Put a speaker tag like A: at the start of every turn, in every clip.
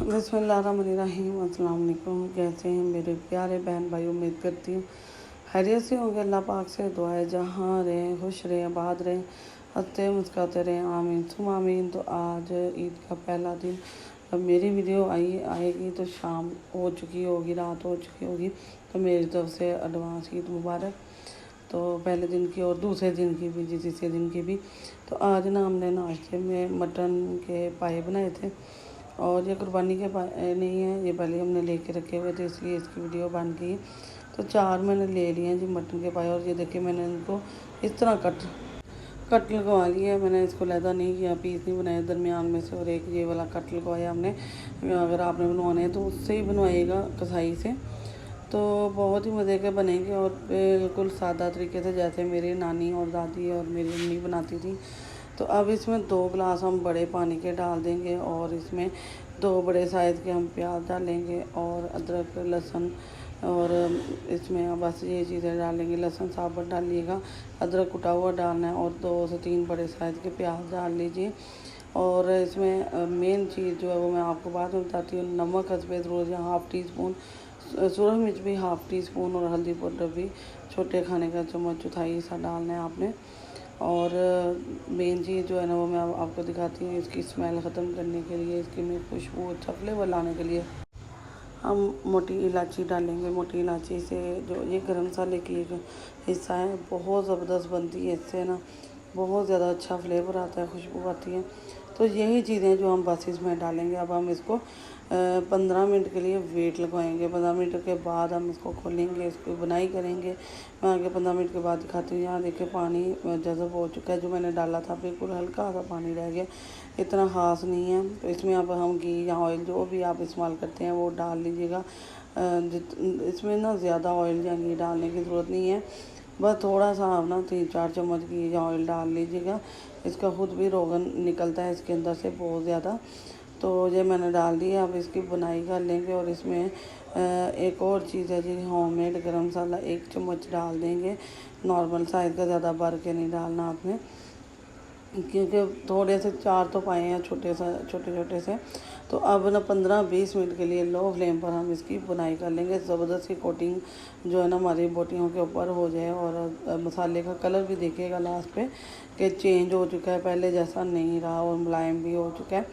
A: बिस्मिल्लाहिर्रहमानिर्रहीम। अस्सलाम वालेकुम। कैसे हैं मेरे प्यारे बहन भाई? उम्मीद करती हूँ खैरियत से होंगे। अल्लाह पाक से दुआ है जहाँ रहें खुश रहें आबाद रहें, हंसते मुस्कुराते रहें, आमीन सुम आमीन। तो आज ईद का पहला दिन। अब मेरी वीडियो आएगी तो शाम हो चुकी होगी, रात हो चुकी होगी। तो मेरी तरफ से एडवांस ईद मुबारक। तो पहले दिन की और दूसरे दिन की भी, तीसरे दिन की भी। तो आज ना हमने नाश्ते में मटन के पाए बनाए थे। और ये कुर्बानी के नहीं है, ये पहले हमने लेके रखे हुए थे, इसलिए इसकी वीडियो बन गई। तो 4 मैंने ले लिए हैं जी मटन के पाए। और ये देखिए मैंने इनको इस तरह कट लगवा लिया है। मैंने इसको लैदा नहीं किया, पीस नहीं बनाए दरमियान में से, और एक ये वाला कट लगवाया हमने। अगर आपने बनवाने हैं तो उससे ही बनवाइएगा, कसाई से। तो बहुत ही मज़े के बनेंगे और बिल्कुल सादा तरीके से, जैसे मेरी नानी और दादी और मेरी अम्मी बनाती थी। तो अब इसमें 2 गिलास हम बड़े पानी के डाल देंगे, और इसमें 2 बड़े साइज़ के हम प्याज डालेंगे, और अदरक लहसुन, और इसमें बस ये चीज़ें डालेंगे। लहसुन साबुत डालिएगा, अदरक कुटा हुआ डालना है, और 2 से 3 बड़े साइज़ के प्याज डाल लीजिए। और इसमें मेन चीज़ जो है वो मैं आपको बाद में बताती हूँ। नमक हस्बे ज़रूरत या हाफ़ टी स्पून, सूरज मिर्च भी हाफ़ टी स्पून, और हल्दी पाउडर भी छोटे खाने का चम्मच चौथाई सा डालना है आपने। और मेन चीज़ जो है ना वो मैं आपको दिखाती हूँ। इसकी स्मेल ख़त्म करने के लिए, इसकी में खुशबू अच्छा फ्लेवर लाने के लिए हम मोटी इलायची डालेंगे। मोटी इलायची से जो ये गरम मसाले की एक हिस्सा है, बहुत ज़बरदस्त बनती है इससे ना, बहुत ज़्यादा अच्छा फ्लेवर आता है, खुशबू आती है। तो यही चीज़ें जो हम बस इसमें डालेंगे। अब हम इसको 15 मिनट के लिए वेट लगवाएंगे। 15 मिनट के बाद हम इसको खोलेंगे, इसको बुनाई करेंगे। मैं आगे 15 मिनट के बाद दिखाती हूँ। यहाँ देखिए पानी जज़ब हो चुका है, जो मैंने डाला था बिल्कुल हल्का सा पानी रह गया, इतना ख़ास नहीं है। तो इसमें अब हम घी या ऑयल जो भी आप इस्तेमाल करते हैं वो डाल लीजिएगा। इसमें ना ज़्यादा ऑयल या घी डालने की ज़रूरत नहीं है, बस थोड़ा सा आप ना 3-4 चम्मच घी या ऑयल डाल लीजिएगा। इसका खुद भी रोगन निकलता है इसके अंदर से बहुत ज़्यादा। तो ये मैंने डाल दिया। अब इसकी बुनाई कर लेंगे। और इसमें एक और चीज़ है जी, होममेड गरम मसाला 1 चम्मच डाल देंगे। नॉर्मल साइज़ का, ज़्यादा भर के नहीं डालना आपने, क्योंकि थोड़े से 4 तो पाए हैं छोटे छोटे से। तो अब ना 15-20 मिनट के लिए लो फ्लेम पर हम इसकी बुनाई कर लेंगे। ज़बरदस्त की कोटिंग जो है ना हमारी बोटियों के ऊपर हो जाए। और मसाले का कलर भी देखिएगा लास्ट पे कि चेंज हो चुका है, पहले जैसा नहीं रहा, और मुलायम भी हो चुका है।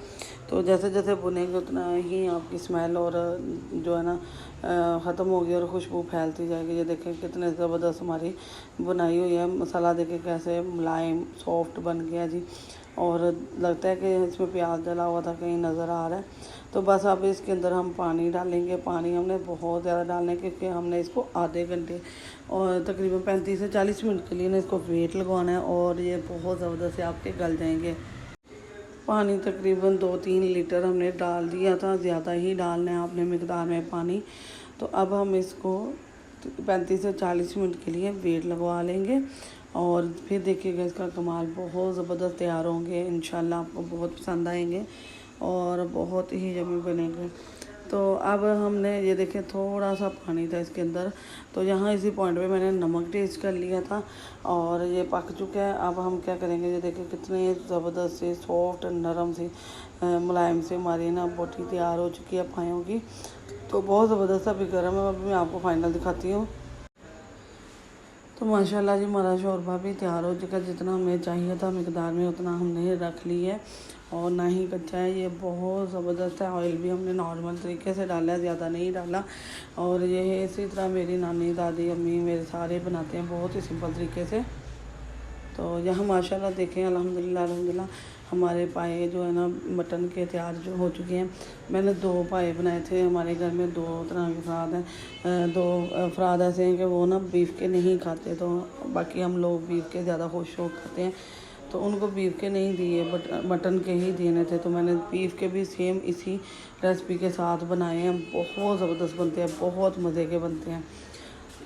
A: तो जैसे जैसे भुनेंगे उतना ही आपकी स्मेल और जो है ना ख़त्म होगी और खुशबू फैलती जाएगी। ये देखें कितने ज़बरदस्त हमारी बुनाई हुई है। मसाला देखें कैसे मुलायम सॉफ्ट बन गया जी। और लगता है कि इसमें प्याज डला हुआ था, कहीं नज़र आ रहा है। तो बस अब इसके अंदर हम पानी डालेंगे। पानी हमने बहुत ज़्यादा डालना है, क्योंकि हमने इसको आधे घंटे और तकरीबन 35 से 40 मिनट के लिए ना इसको वेट लगवाना है। और ये बहुत ज़बरदस्त से आपके गल जाएंगे। पानी तकरीबन 2-3 लीटर हमने डाल दिया था, ज़्यादा ही डालना है आपने मिकदार में पानी। तो अब हम इसको 35 से 40 मिनट के लिए वेट लगवा लेंगे। और फिर देखिएगा इसका कमाल, बहुत ज़बरदस्त तैयार होंगे इंशाल्लाह, आपको बहुत पसंद आएंगे और बहुत ही यम्मी बनेंगे। तो अब हमने ये देखें थोड़ा सा पानी था इसके अंदर। तो यहाँ इसी पॉइंट पे मैंने नमक टेस्ट कर लिया था, और ये पक चुका है। अब हम क्या करेंगे, ये देखें कितने ज़बरदस्त से सॉफ्ट नरम सी मुलायम से हमारी ना बोटी तैयार हो चुकी है पायों की। तो बहुत ज़बरदस्त अभी गर्म है। अभी मैं आपको फाइनल दिखाती हूँ। तो माशाल्लाह जी हमारा शोरबा भी तैयार हो चुका, जितना हमें चाहिए था मिकदार में उतना हमने रख ली है, और ना ही कच्चा है। ये बहुत ज़बरदस्त है। ऑयल भी हमने नॉर्मल तरीके से डाला है, ज़्यादा नहीं डाला। और ये इसी तरह मेरी नानी दादी अम्मी मेरे सारे बनाते हैं, बहुत ही सिंपल तरीके से। तो यहाँ माशाल्लाह देखें अल्हम्दुलिल्लाह हमारे पाए जो है ना मटन के तैयार जो हो चुके हैं। मैंने 2 पाए बनाए थे। हमारे घर में 2 तरह के अफराद हैं। 2 अफराद ऐसे हैं कि वो ना बीफ के नहीं खाते, तो बाकी हम लोग बीफ के ज़्यादा खुश हो खाते हैं। तो उनको बीफ के नहीं दिए, बट मटन के ही देने थे। तो मैंने बीफ के भी सेम इसी रेसिपी के साथ बनाए हैं। बहुत ज़बरदस्त बनते हैं, बहुत मज़े के बनते हैं।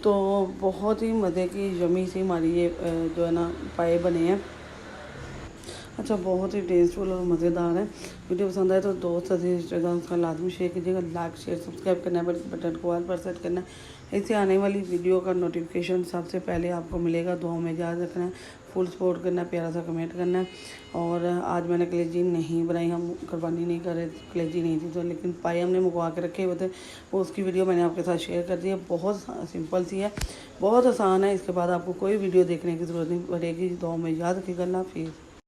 A: तो बहुत ही मज़े की यम्मी सी हमारी ये जो है ना पाए बने हैं। अच्छा, बहुत ही टेस्टफुल और मज़ेदार है। वीडियो पसंद आए तो दोस्त अजीज रिश्तेदारों का लाजमी शेयर कीजिएगा। लाइक शेयर सब्सक्राइब करना है, बटन को ऑल पर सेट करना है। इससे आने वाली वीडियो का नोटिफिकेशन सबसे पहले आपको मिलेगा। दुआ में याद रखना है, फुल सपोर्ट करना है, प्यारा सा कमेंट करना है। और आज मैंने कलेजी नहीं बनाई, हम कुर्बानी नहीं कर रहे, कलेजी नहीं थी तो, लेकिन पाए हमने मुकवा के रखे हुए थे, वो उसकी वीडियो मैंने आपके साथ शेयर कर दी है। बहुत सिंपल सी है, बहुत आसान है। इसके बाद आपको कोई वीडियो देखने की ज़रूरत नहीं पड़ेगी। दुआ में याद रखिएगा। अल्लाह हाफिज़।